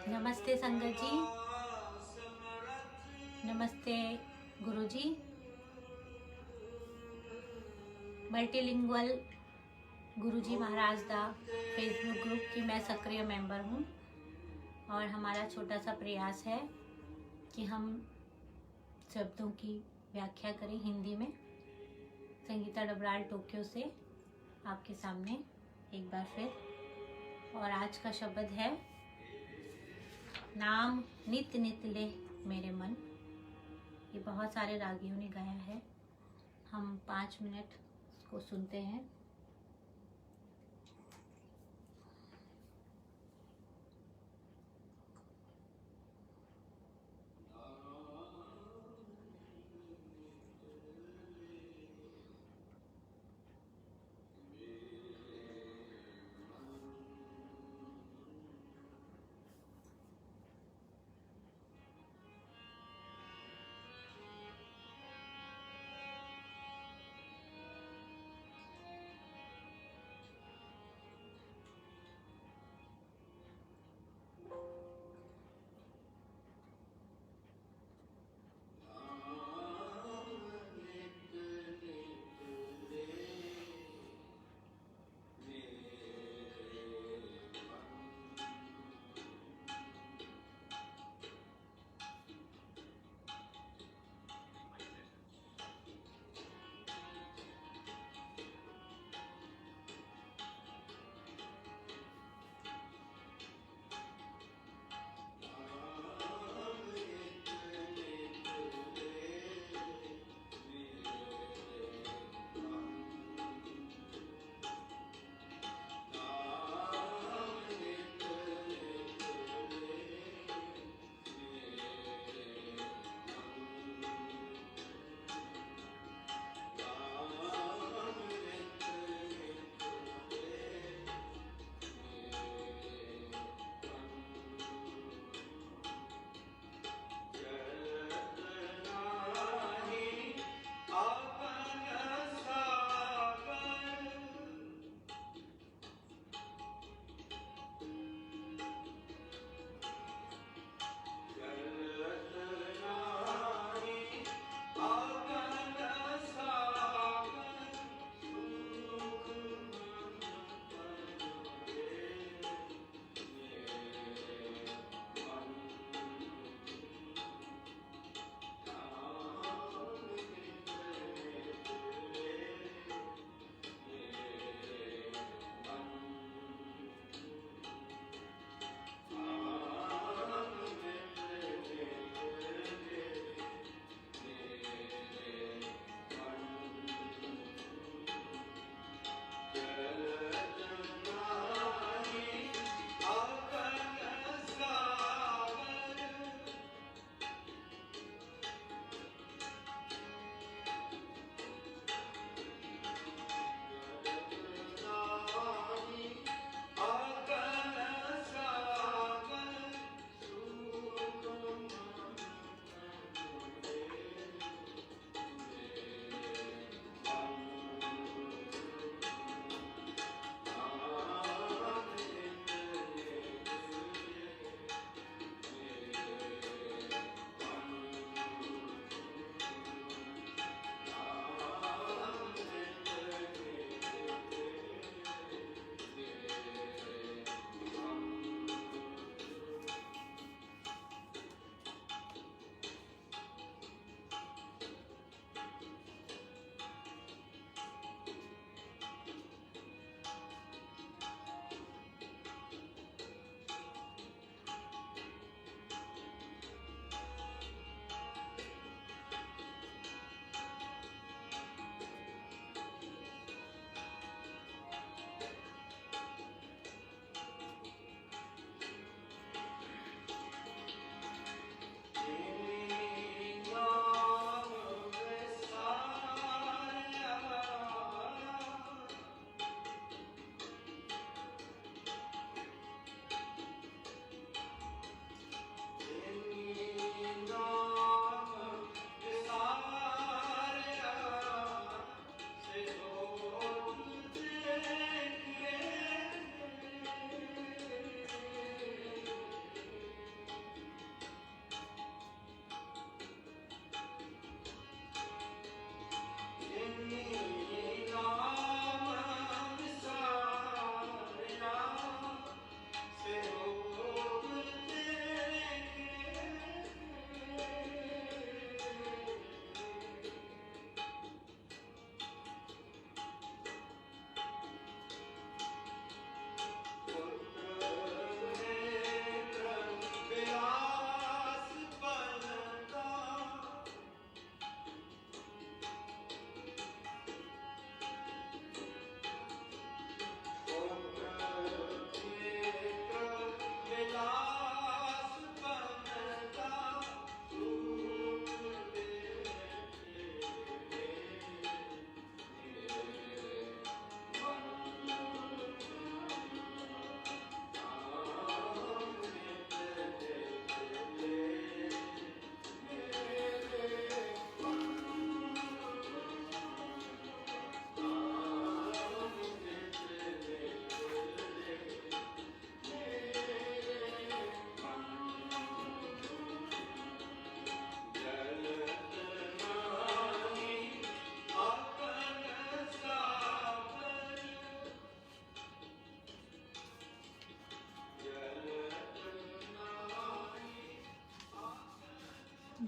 नमस्ते संगत जी। नमस्ते गुरुजी। मल्टीलिंगुअल गुरुजी महाराज दा फेसबुक ग्रुप की मैं सक्रिय मेंबर हूँ और हमारा छोटा सा प्रयास है कि हम शब्दों की व्याख्या करें हिंदी में। संगीता डबराल टोक्यो से आपके सामने एक बार फिर। और आज का शब्द है नाम नित नित ले मेरे मन। ये बहुत सारे रागियों ने गाया है। हम 5 मिनट को सुनते हैं।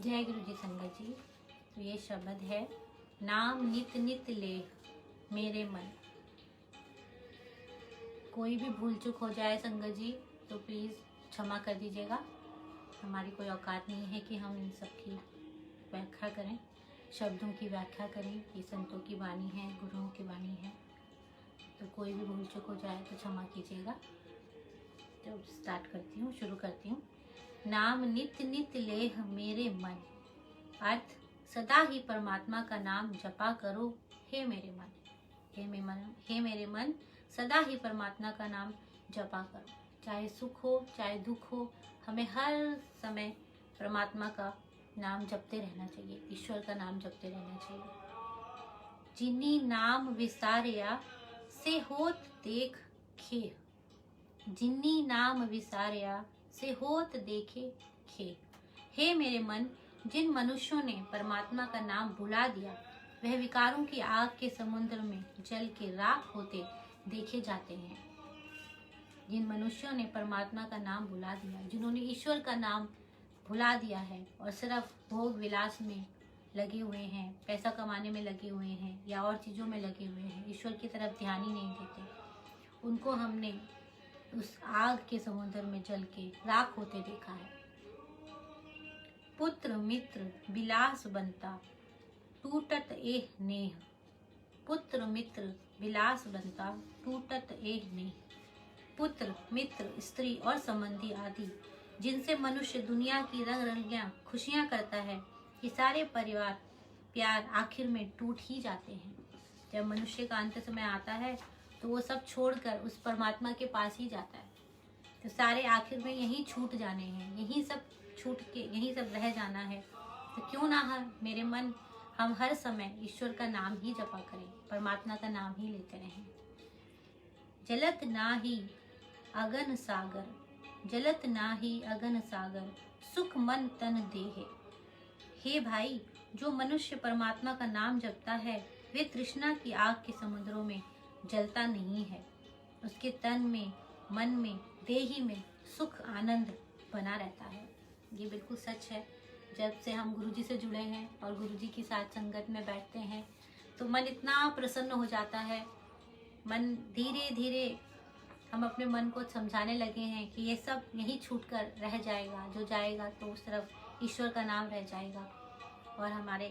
जय गुरु जी संगत जी। तो ये शब्द है, नाम नित नित ले मेरे मन। कोई भी भूल चूक हो जाए संगत जी तो प्लीज़ क्षमा कर दीजिएगा। हमारी कोई औकात नहीं है कि हम इन सब की व्याख्या करें, शब्दों की व्याख्या करें। ये संतों की वाणी है, गुरुओं की वाणी है। तो कोई भी भूल चूक हो जाए तो क्षमा कीजिएगा। तो स्टार्ट करती हूँ, शुरू करती हूँ। नाम नित नित लेह मेरे मन, अर्थ सदा ही परमात्मा का नाम जपा करो हे मेरे मन। हे मेरे मन, सदा ही परमात्मा का नाम जपा करो। चाहे सुख हो चाहे दुख हो, हमें हर समय परमात्मा का नाम जपते रहना चाहिए, ईश्वर का नाम जपते रहना चाहिए। जिन्नी नाम विसारिया से होत देख खे, जिन्नी नाम विसारिया से होत देखे खे। हे मेरे मन, जिन मनुष्यों ने परमात्मा का नाम भुला दिया, वह विकारों की आग के समुद्र में जल के राख होते देखे जाते हैं। जिन मनुष्यों ने परमात्मा का नाम भुला दिया, जिन्होंने ईश्वर का नाम भुला दिया है और सिर्फ भोग विलास में लगे हुए हैं, पैसा कमाने में लगे हुए हैं या और चीज़ों में लगे हुए हैं, ईश्वर की तरफ ध्यान ही नहीं देते, उनको हमने उस आग के समुद्र में जल के राख होते देखा है। पुत्र मित्र विलास बनता टूटत एह नेह, पुत्र मित्र विलास बनता टूटत एह नेह। पुत्र मित्र स्त्री और संबंधी आदि जिनसे मनुष्य दुनिया की रंग रंगियां खुशियां करता है, ये सारे परिवार प्यार आखिर में टूट ही जाते हैं। जब मनुष्य का अंत समय आता है तो वो सब छोड़कर उस परमात्मा के पास ही जाता है। तो सारे आखिर में यहीं छूट जाने हैं, यहीं सब छूट के यहीं सब रह जाना है। तो क्यों ना मेरे मन हम हर समय ईश्वर का नाम ही जपा करें, परमात्मा का नाम ही लेते रहें। जलत ना ही अगन सागर, जलत ना ही अगन सागर, सुख मन तन देहे। हे भाई, जो मनुष्य परमात्मा का नाम जपता है वे तृष्णा की आग के समुद्रों में जलता नहीं है। उसके तन में, मन में, देही में सुख आनंद बना रहता है। ये बिल्कुल सच है। जब से हम गुरुजी से जुड़े हैं और गुरुजी की साथ संगत में बैठते हैं तो मन इतना प्रसन्न हो जाता है। मन धीरे धीरे हम अपने मन को समझाने लगे हैं कि ये सब यहीं छूट कर रह जाएगा, जो जाएगा तो उस तरफ ईश्वर का नाम रह जाएगा। और हमारे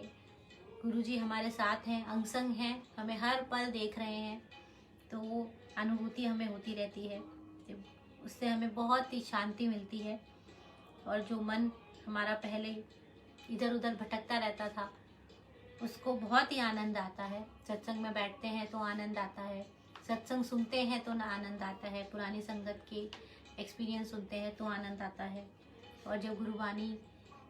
गुरुजी हमारे साथ हैं, अंग संग हैं, हमें हर पल देख रहे हैं। तो वो अनुभूति हमें होती रहती है, उससे हमें बहुत ही शांति मिलती है। और जो मन हमारा पहले इधर उधर भटकता रहता था, उसको बहुत ही आनंद आता है। सत्संग में बैठते हैं तो आनंद आता है, सत्संग सुनते हैं तो ना आनंद आता है, पुरानी संगत के एक्सपीरियंस सुनते हैं तो आनंद आता है। और जब गुरुवाणी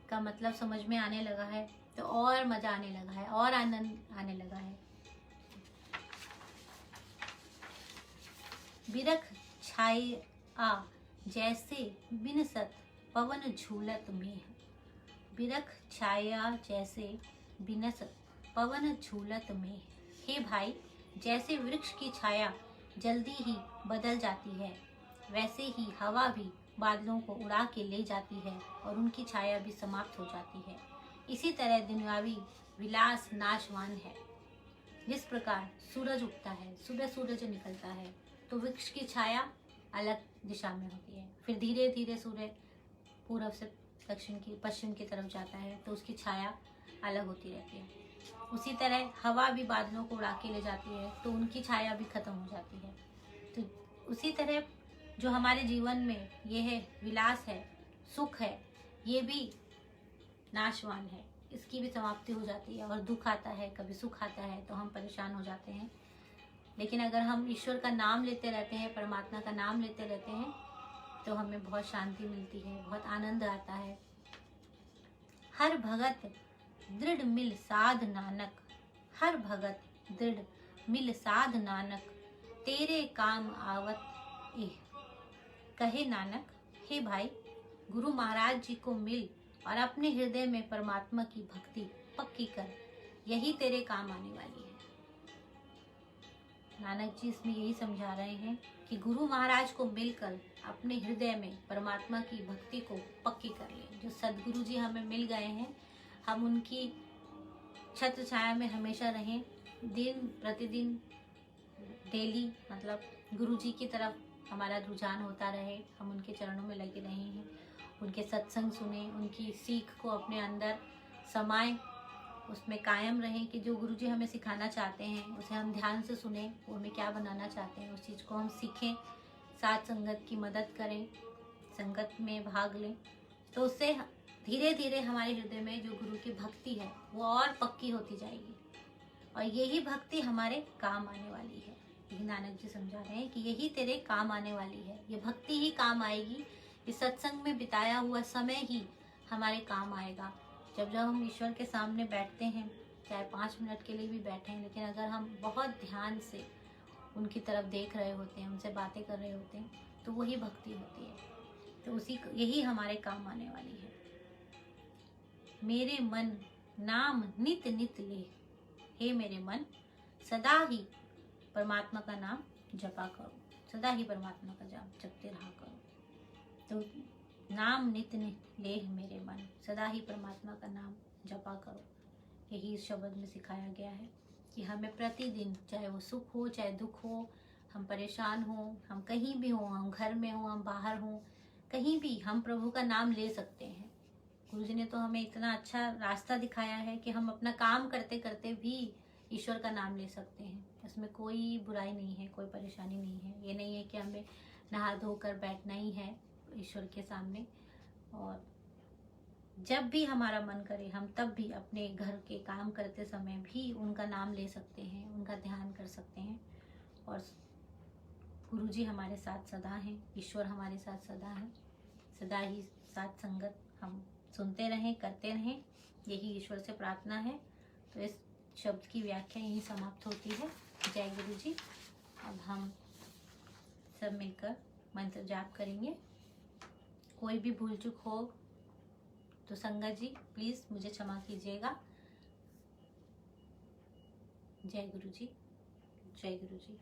का मतलब समझ में आने लगा है तो और मज़ा आने लगा है और आनंद आने लगा है। बिरख छाई आ जैसे बिनसत पवन झूलत में, बिरख छाया जैसे बिनसत पवन झूलत में। हे भाई, जैसे वृक्ष की छाया जल्दी ही बदल जाती है, वैसे ही हवा भी बादलों को उड़ा के ले जाती है और उनकी छाया भी समाप्त हो जाती है। इसी तरह दुनियावी विलास नाशवान है। जिस प्रकार सूरज उगता है, सुबह सूरज निकलता है तो वृक्ष की छाया अलग दिशा में होती है, फिर धीरे धीरे सूर्य पूर्व से पश्चिम की तरफ जाता है तो उसकी छाया अलग होती रहती है। उसी तरह हवा भी बादलों को उड़ा के ले जाती है तो उनकी छाया भी खत्म हो जाती है। तो उसी तरह जो हमारे जीवन में ये है विलास है, सुख है, ये भी नाशवान है, इसकी भी समाप्ति हो जाती है। और दुख आता है, कभी सुख आता है तो हम परेशान हो जाते हैं। लेकिन अगर हम ईश्वर का नाम लेते रहते हैं, परमात्मा का नाम लेते रहते हैं तो हमें बहुत शांति मिलती है, बहुत आनंद आता है। हर भगत दृढ़ मिल साध नानक, हर भगत दृढ़ मिल साध नानक, तेरे काम आवत एह। कहे नानक, हे भाई, गुरु महाराज जी को मिल और अपने हृदय में परमात्मा की भक्ति पक्की कर, यही तेरे काम आने वाली है। नानक जी इसमें यही समझा रहे हैं कि गुरु महाराज को मिलकर अपने हृदय में परमात्मा की भक्ति को पक्की कर ले। जो सदगुरु जी हमें मिल गए हैं हम उनकी छत्र छाया में हमेशा रहें, दिन प्रतिदिन डेली मतलब गुरु जी की तरफ हमारा रुझान होता रहे, हम उनके चरणों में लगे रहे हैं, उनके सत्संग सुने, उनकी सीख को अपने अंदर समाएं, उसमें कायम रहें कि जो गुरु जी हमें सिखाना चाहते हैं उसे हम ध्यान से सुने, वो हमें क्या बनाना चाहते हैं उस चीज़ को हम सीखें, साथ संगत की मदद करें, संगत में भाग लें, तो उससे धीरे धीरे हमारे हृदय में जो गुरु की भक्ति है वो और पक्की होती जाएगी, और यही भक्ति हमारे काम आने वाली है। यही नानक जी समझा रहे हैं कि यही तेरे काम आने वाली है, ये भक्ति ही काम आएगी, इस सत्संग में बिताया हुआ समय ही हमारे काम आएगा। जब जब हम ईश्वर के सामने बैठते हैं, चाहे 5 मिनट के लिए भी बैठें, लेकिन अगर हम बहुत ध्यान से उनकी तरफ देख रहे होते हैं, उनसे बातें कर रहे होते हैं, तो वही भक्ति होती है, तो यही हमारे काम आने वाली है। मेरे मन नाम नित नित ले, हे मेरे मन सदा ही परमात्मा का नाम जपा करो, सदा ही परमात्मा का जाप जपते रहा करो। तो नाम नित नित ले मेरे मन, सदा ही परमात्मा का नाम जपा करो, यही इस शब्द में सिखाया गया है कि हमें प्रतिदिन, चाहे वो सुख हो चाहे दुख हो, हम परेशान हो, हम कहीं भी हो, हम घर में हो, हम बाहर हो, कहीं भी हम प्रभु का नाम ले सकते हैं। गुरु जी ने तो हमें इतना अच्छा रास्ता दिखाया है कि हम अपना काम करते करते भी ईश्वर का नाम ले सकते हैं, इसमें कोई बुराई नहीं है, कोई परेशानी नहीं है। ये नहीं है कि हमें नहा धोकर बैठना ही है ईश्वर के सामने, और जब भी हमारा मन करे हम तब भी अपने घर के काम करते समय भी उनका नाम ले सकते हैं, उनका ध्यान कर सकते हैं। और गुरु जी हमारे साथ सदा हैं, ईश्वर हमारे साथ सदा हैं, सदा ही साथ संगत हम सुनते रहें, करते रहें, यही ईश्वर से प्रार्थना है। तो इस शब्द की व्याख्या यहीं समाप्त होती है। जय गुरु जी। अब हम सब मिलकर मंत्र जाप करेंगे। कोई भी भूल चूक हो तो संगत जी प्लीज़ मुझे क्षमा कीजिएगा। जय गुरु जी, जय गुरु जी।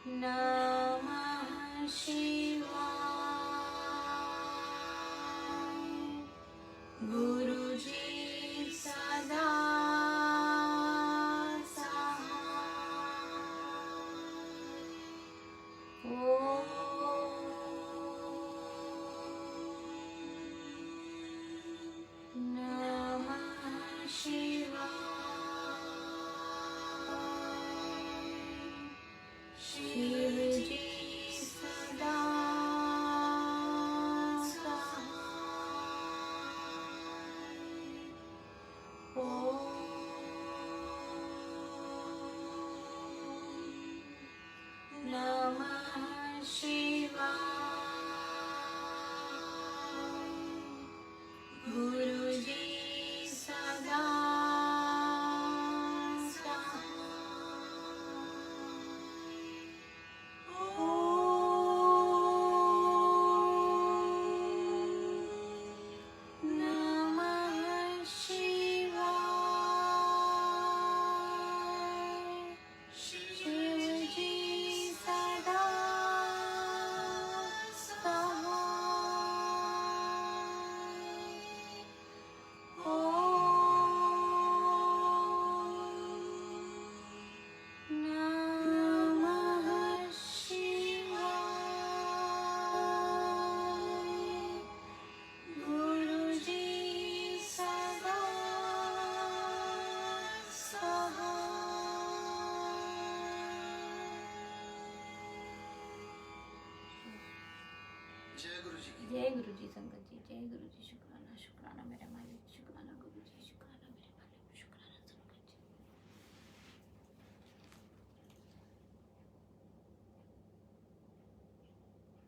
नमः शिवाय। गुरुजी सदा सहाय। नमः शिवाय। शिवजी सदा सहाय। नमः शिवाय। गुरुजी सदा सहाय। नमः शिवाय। शिवजी सदा नमः शिवाय। गुरुजी सदा सहाय। जय गुरुजी संगत जी, जय गुरुजी। शुक्राना शुक्राना मेरा